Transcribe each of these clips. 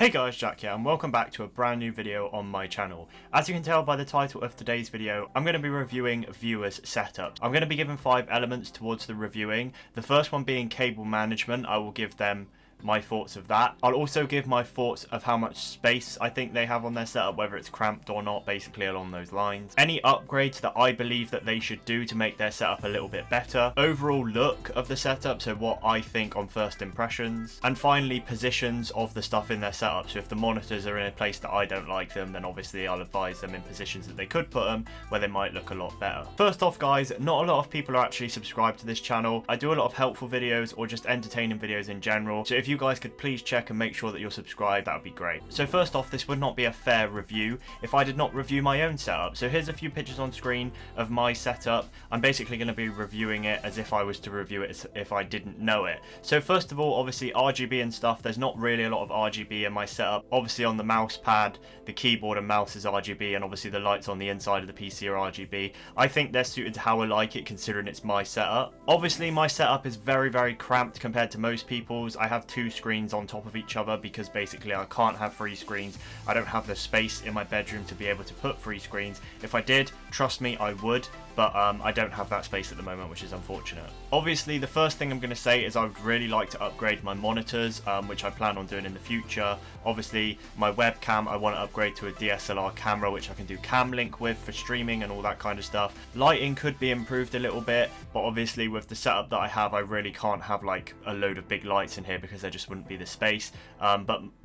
Hey guys, Jack here, and welcome back to a brand new video on my channel. As you can tell by the title of today's video, I'm going to be reviewing viewers' setups. I'm going to be given 5 elements towards the reviewing. The first one being cable management. I will give them my thoughts of that. I'll also give my thoughts of how much space I think they have on their setup, whether it's cramped or not, basically along those lines. Any upgrades that I believe that they should do to make their setup a little bit better. Overall look of the setup, so what I think on first impressions. And finally, positions of the stuff in their setup. So if the monitors are in a place that I don't like them, then obviously I'll advise them in positions that they could put them where they might look a lot better. First off guys, not a lot of people are actually subscribed to this channel. I do a lot of helpful videos or just entertaining videos in general. So if you guys could please check and make sure that you're subscribed, that would be great. So first off, this would not be a fair review if I did not review my own setup. So here's a few pictures on screen of my setup. I'm basically going to be reviewing it as if I was to review it as if I didn't know it. So first of all, obviously RGB and stuff, there's not really a lot of RGB in my setup. Obviously on the mouse pad, the keyboard and mouse is RGB, and obviously the lights on the inside of the PC are RGB. I think they're suited to how I like it, considering it's my setup. Obviously my setup is very cramped compared to most people's. I have 2 screens on top of each other because basically I can't have 3 screens. I don't have the space in my bedroom to be able to put 3 screens. If I did, trust me, I would, but I don't have that space at the moment, which is unfortunate. Obviously the first thing I'm going to say is I would really like to upgrade my monitors, which I plan on doing in the future. Obviously my webcam I want to upgrade to a DSLR camera, which I can do cam link with for streaming and all that kind of stuff. Lighting could be improved a little bit, but obviously with the setup that I have, I really can't have like a load of big lights in here because there just wouldn't be the space.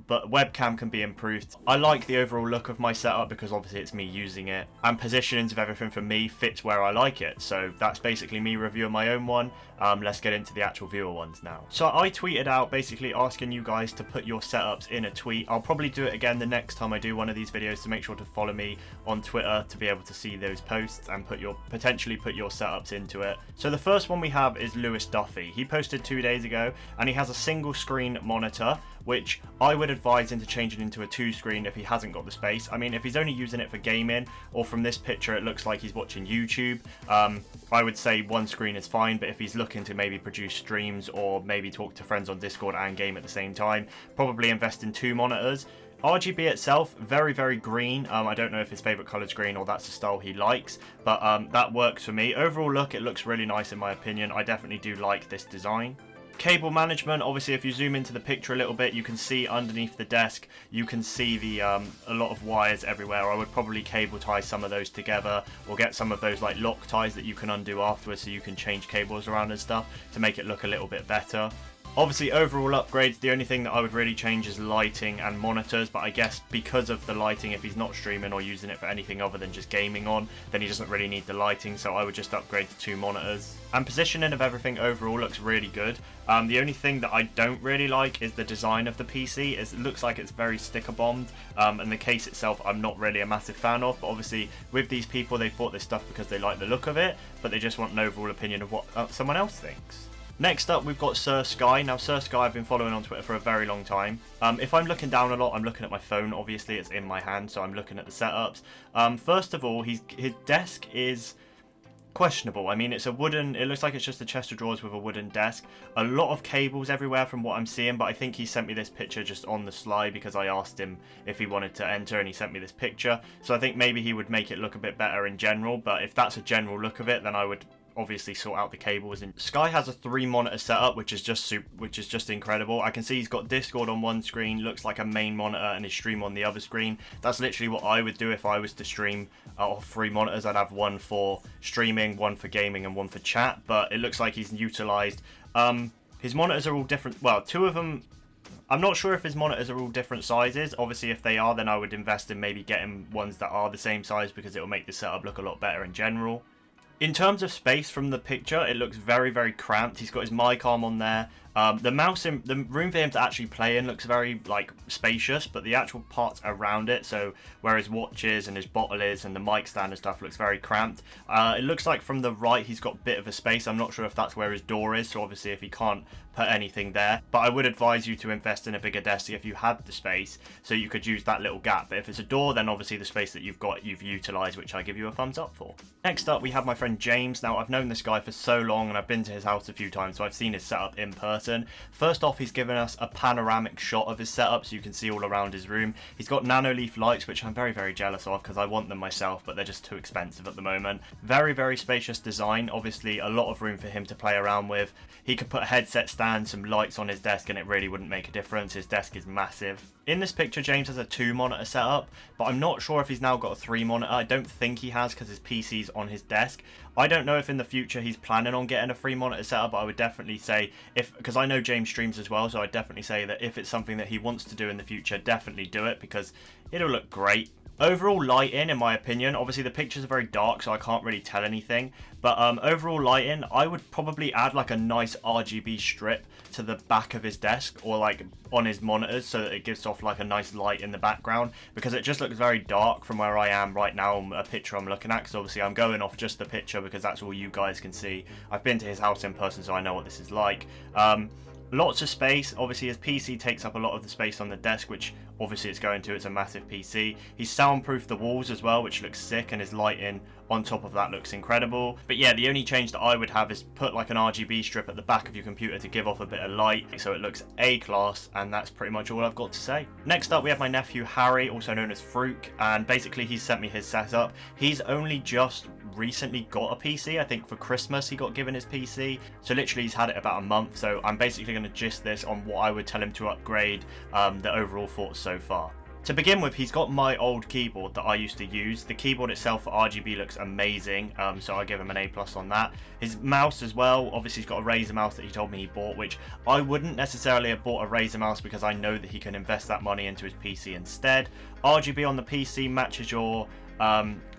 But webcam can be improved. I like the overall look of my setup because obviously it's me using it, and positionings of everything for me fits where I like it. So that's basically me reviewing my own one. Let's get into the actual viewer ones now. So I tweeted out basically asking you guys to put your setups in a tweet. I'll probably do it again the next time I do one of these videos, so make sure to follow me on Twitter to be able to see those posts and potentially put your setups into it. So the first one we have is Duffy. He posted 2 days ago and he has a single screen monitor, which I would advise him to change it into a 2 screen if he hasn't got the space. I mean, if he's only using it for gaming, or from this picture it looks like he's watching YouTube, I would say 1 screen is fine. But if he's looking to maybe produce streams or maybe talk to friends on Discord and game at the same time, probably invest in 2 monitors. RGB itself, very green. I don't know if his favorite color is green or that's the style he likes, but that works for me. Overall look, it looks really nice in my opinion. I definitely do like this design. Cable management, obviously if you zoom into the picture a little bit, you can see underneath the desk, you can see the a lot of wires everywhere. I would probably cable tie some of those together, or get some of those like lock ties that you can undo afterwards so you can change cables around and stuff to make it look a little bit better. Obviously overall upgrades, the only thing that I would really change is lighting and monitors, but I guess because of the lighting, if he's not streaming or using it for anything other than just gaming on, then he doesn't really need the lighting, so I would just upgrade to 2 monitors. And positioning of everything overall looks really good. The only thing that I don't really like is the design of the PC. It looks like it's very sticker bombed, and the case itself I'm not really a massive fan of, but obviously with these people they bought this stuff because they like the look of it, but they just want an overall opinion of what someone else thinks. Next up, we've got Skye. Now, Skye I've been following on Twitter for a very long time. If I'm looking down a lot, I'm looking at my phone. Obviously, it's in my hand, so I'm looking at the setups. First of all, his desk is questionable. I mean, it looks like it's just a chest of drawers with a wooden desk. A lot of cables everywhere from what I'm seeing, but I think he sent me this picture just on the sly because I asked him if he wanted to enter and he sent me this picture. So I think maybe he would make it look a bit better in general, but if that's a general look of it, then I would obviously sort out the cables. And Skye has a 3 monitor setup, which is just incredible. I can see he's got Discord on one screen, looks like a main monitor, and his stream on the other screen. That's literally what I would do if I was to stream out of 3 monitors. I'd have 1 for streaming, 1 for gaming, and 1 for chat, but it looks like he's utilized his monitors are all different. Well, 2 of them, I'm not sure if his monitors are all different sizes. Obviously if they are, then I would invest in maybe getting ones that are the same size because it will make the setup look a lot better in general. In terms of space from the picture, it looks very cramped. He's got his mic arm on there. The room for him to actually play in looks very like spacious, but the actual parts around it, so where his watch is and his bottle is and the mic stand and stuff, looks very cramped. It looks like from the right he's got a bit of a space. I'm not sure if that's where his door is, so obviously if he can't put anything there, but I would advise you to invest in a bigger desk if you had the space, so you could use that little gap. But if it's a door, then obviously the space that you've got, you've utilized, which I give you a thumbs up for. Next up, we have my friend James. Now, I've known this guy for so long and I've been to his house a few times, so I've seen his setup in person. comparison. First off, he's given us a panoramic shot of his setup so you can see all around his room. He's got nanoleaf lights, which I'm very, very jealous of because I want them myself, but they're just too expensive at the moment. Very, very spacious design. Obviously, a lot of room for him to play around with. He could put a headset stand, some lights on his desk, and it really wouldn't make a difference. His desk is massive. In this picture, James has a 2-monitor setup, but I'm not sure if he's now got a 3-monitor. I don't think he has because his PC's on his desk. I don't know if in the future he's planning on getting a 3-monitor setup, but I would definitely say, because I know James streams as well, so I'd definitely say that if it's something that he wants to do in the future, definitely do it because it'll look great. Overall lighting, in my opinion, obviously the pictures are very dark, so I can't really tell anything. But overall lighting, I would probably add like a nice RGB strip to the back of his desk or like on his monitors so that it gives off like a nice light in the background, because it just looks very dark from where I am right now, a picture I'm looking at, because obviously I'm going off just the picture because that's all you guys can see. I've been to his house in person, so I know what this is like. Lots of space. Obviously his PC takes up a lot of the space on the desk, which obviously it's going to. It's a massive PC. He's soundproofed the walls as well, which looks sick, and his lighting on top of that looks incredible. But yeah, the only change that I would have is put like an RGB strip at the back of your computer to give off a bit of light so it looks A-class, and that's pretty much all I've got to say. Next up we have my nephew Harry, also known as Fruke, and basically he's sent me his setup. He's only just recently got a PC. I think for Christmas he got given his PC, so literally he's had it about a month, so I'm basically going to gist this on what I would tell him to upgrade, the overall thoughts so far. To begin with, he's got my old keyboard that I used to use. The keyboard itself for RGB looks amazing, so I give him an A+ on that. His mouse as well, obviously he's got a Razer mouse that he told me he bought, which I wouldn't necessarily have bought a Razer mouse because I know that he can invest that money into his PC instead. RGB on the PC matches your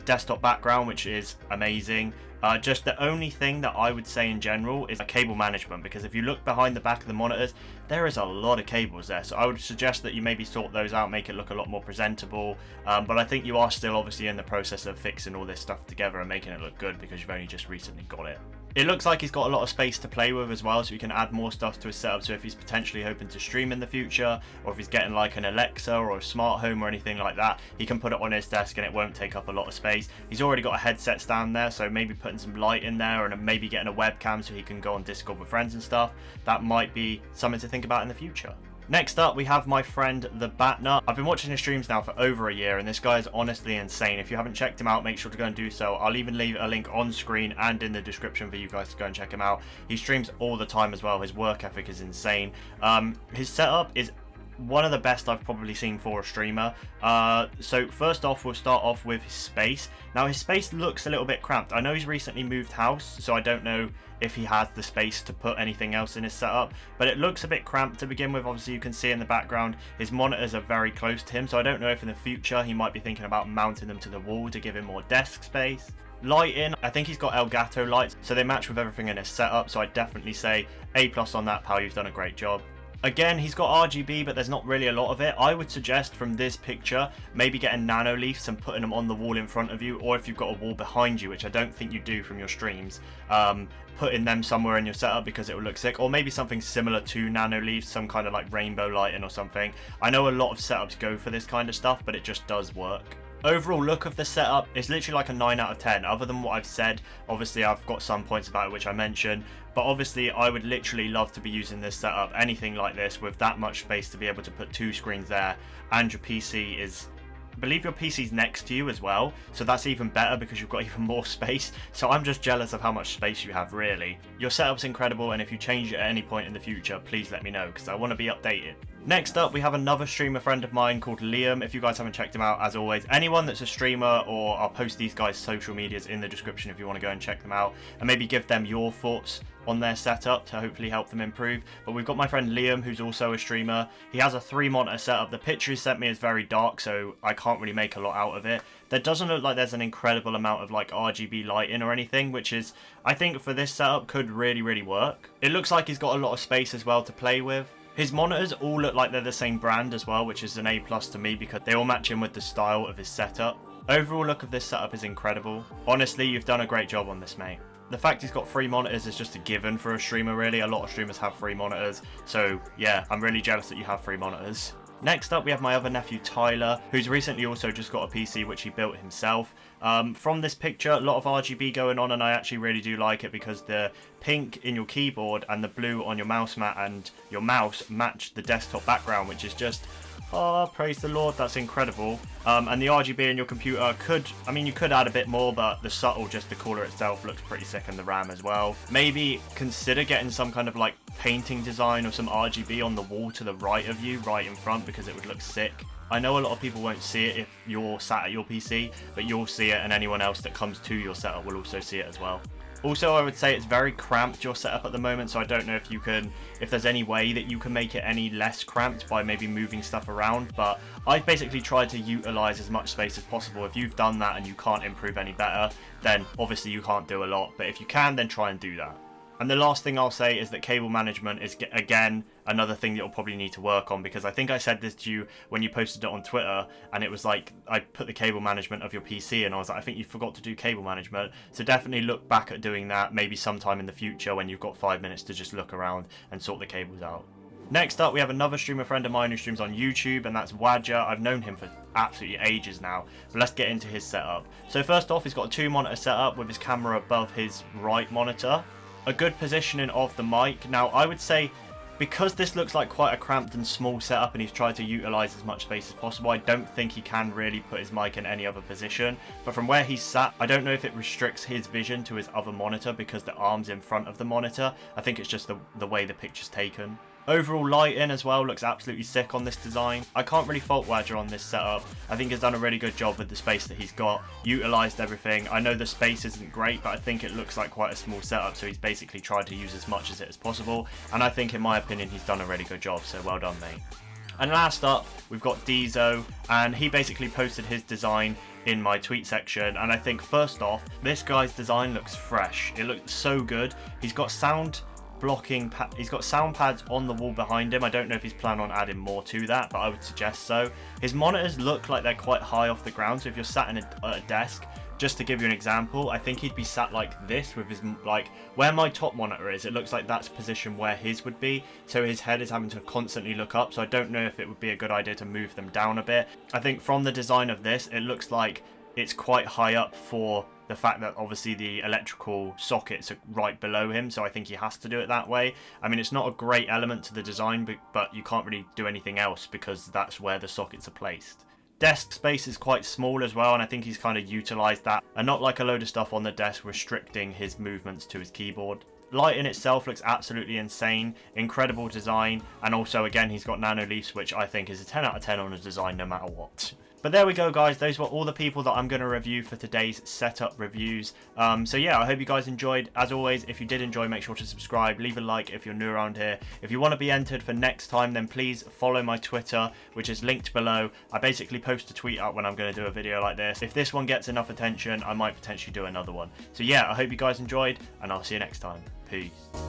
desktop background, which is amazing. Just the only thing that I would say in general is cable management, because if you look behind the back of the monitors, there is a lot of cables there, so I would suggest that you maybe sort those out, make it look a lot more presentable, but I think you are still obviously in the process of fixing all this stuff together and making it look good because you've only just recently got it. It looks like he's got a lot of space to play with as well, so he can add more stuff to his setup. So if he's potentially hoping to stream in the future, or if he's getting like an Alexa or a smart home or anything like that, he can put it on his desk and it won't take up a lot of space. He's already got a headset stand there, so maybe putting some light in there and maybe getting a webcam so he can go on Discord with friends and stuff. That might be something to think about in the future. Next up, we have my friend the Batnut. I've been watching his streams now for over a year, and this guy is honestly insane. If you haven't checked him out, make sure to go and do so. I'll even leave a link on screen and in the description for you guys to go and check him out. He streams all the time as well. His work ethic is insane. His setup is one of the best I've probably seen for a streamer. So first off, we'll start off with his space. Now his space looks a little bit cramped. I know he's recently moved house, so I don't know if he has the space to put anything else in his setup, but it looks a bit cramped to begin with. Obviously you can see in the background his monitors are very close to him, so I don't know if in the future he might be thinking about mounting them to the wall to give him more desk space. Lighting, I think he's got Elgato lights, so they match with everything in his setup, so I'd definitely say A+ on that, pal. You've done a great job. Again, he's got RGB, but there's not really a lot of it. I would suggest from this picture, maybe getting nano leaves and putting them on the wall in front of you, or if you've got a wall behind you, which I don't think you do from your streams, putting them somewhere in your setup because it will look sick, or maybe something similar to nano leaves, some kind of like rainbow lighting or something. I know a lot of setups go for this kind of stuff, but it just does work. Overall look of the setup is literally like a 9 out of 10. Other than what I've said, obviously I've got some points about it which I mentioned, but obviously I would literally love to be using this setup, anything like this, with that much space to be able to put 2 screens there, and your PC is, I believe your PC's next to you as well, so that's even better because you've got even more space. So I'm just jealous of how much space you have, really. Your setup's incredible, and if you change it at any point in the future, please let me know because I want to be updated. Next up, we have another streamer friend of mine called Liam. If you guys haven't checked him out, as always, anyone that's a streamer, or I'll post these guys' social medias in the description if you want to go and check them out and maybe give them your thoughts on their setup to hopefully help them improve. But we've got my friend Liam, who's also a streamer. He has a 3-monitor setup. The picture he sent me is very dark, so I can't really make a lot out of it. There doesn't look like there's an incredible amount of like RGB lighting or anything, which is, I think for this setup could really work. It looks like he's got a lot of space as well to play with. His monitors all look like they're the same brand as well, which is an A+ to me because they all match in with the style of his setup. Overall look of this setup is incredible. Honestly, you've done a great job on this, mate. The fact he's got 3 monitors is just a given for a streamer, really. A lot of streamers have 3 monitors, so yeah, I'm really jealous that you have 3 monitors. Next up, we have my other nephew Tyler, who's recently also just got a PC which he built himself. From this picture, a lot of RGB going on, and I actually really do like it because the pink in your keyboard and the blue on your mouse mat and your mouse match the desktop background, which is just, oh, praise the Lord, that's incredible. And the RGB in your computer you could add a bit more, but the subtle, just the cooler itself looks pretty sick, and the RAM as well. Maybe consider getting some kind of like painting design or some RGB on the wall to the right of you, right in front, because it would look sick. I know a lot of people won't see it if you're sat at your PC, but you'll see it, and anyone else that comes to your setup will also see it as well. Also, I would say it's very cramped, your setup at the moment, so I don't know if there's any way that you can make it any less cramped by maybe moving stuff around, but I've basically tried to utilize as much space as possible. If you've done that and you can't improve any better, then obviously you can't do a lot, but if you can, then try and do that. And the last thing I'll say is that cable management is, again, another thing that you'll probably need to work on, because I think I said this to you when you posted it on Twitter, and it was like, I put the cable management of your PC, and I was like, I think you forgot to do cable management. So definitely look back at doing that, maybe sometime in the future when you've got 5 minutes to just look around and sort the cables out. Next up, we have another streamer friend of mine who streams on YouTube, and that's Wadja. I've known him for absolutely ages now, but let's get into his setup. So first off, he's got a 2-monitor setup with his camera above his right monitor. A good positioning of the mic. Now, I would say, because this looks like quite a cramped and small setup and he's tried to utilize as much space as possible, I don't think he can really put his mic in any other position. But from where he's sat, I don't know if it restricts his vision to his other monitor because the arm's in front of the monitor. I think it's just the way the picture's taken. Overall lighting as well looks absolutely sick on this design. I can't really fault Wadja on this setup. I think he's done a really good job with the space that he's got, utilised everything. I know the space isn't great, but I think it looks like quite a small setup, so he's basically tried to use as much of it as possible. And I think, in my opinion, he's done a really good job, so well done, mate. And last up, we've got Dezo, and he basically posted his design in my tweet section, and I think, first off, this guy's design looks fresh. It looks so good. He's got sound pads on the wall behind him. I don't know if he's planning on adding more to that, but I would suggest so. His monitors look like they're quite high off the ground, so if you're sat at a desk, just to give you an example, I think he'd be sat like this with his, like, where my top monitor is, it looks like that's position where his would be, so his head is having to constantly look up, so I don't know if it would be a good idea to move them down a bit. I think from the design of this, it looks like it's quite high up for the fact that obviously the electrical sockets are right below him, so I think he has to do it that way. I mean, it's not a great element to the design, but you can't really do anything else because that's where the sockets are placed. Desk space is quite small as well, and I think he's kind of utilised that, and not like a load of stuff on the desk restricting his movements to his keyboard. Light in itself looks absolutely insane, incredible design, and also, again, he's got nano leaves, which I think is a 10 out of 10 on a design no matter what. But there we go, guys. Those were all the people that I'm going to review for today's setup reviews. So yeah, I hope you guys enjoyed. As always, if you did enjoy, make sure to subscribe, leave a like if you're new around here. If you want to be entered for next time, then please follow my Twitter, which is linked below. I basically post a tweet out when I'm going to do a video like this. If this one gets enough attention, I might potentially do another one. So yeah, I hope you guys enjoyed, and I'll see you next time. Peace.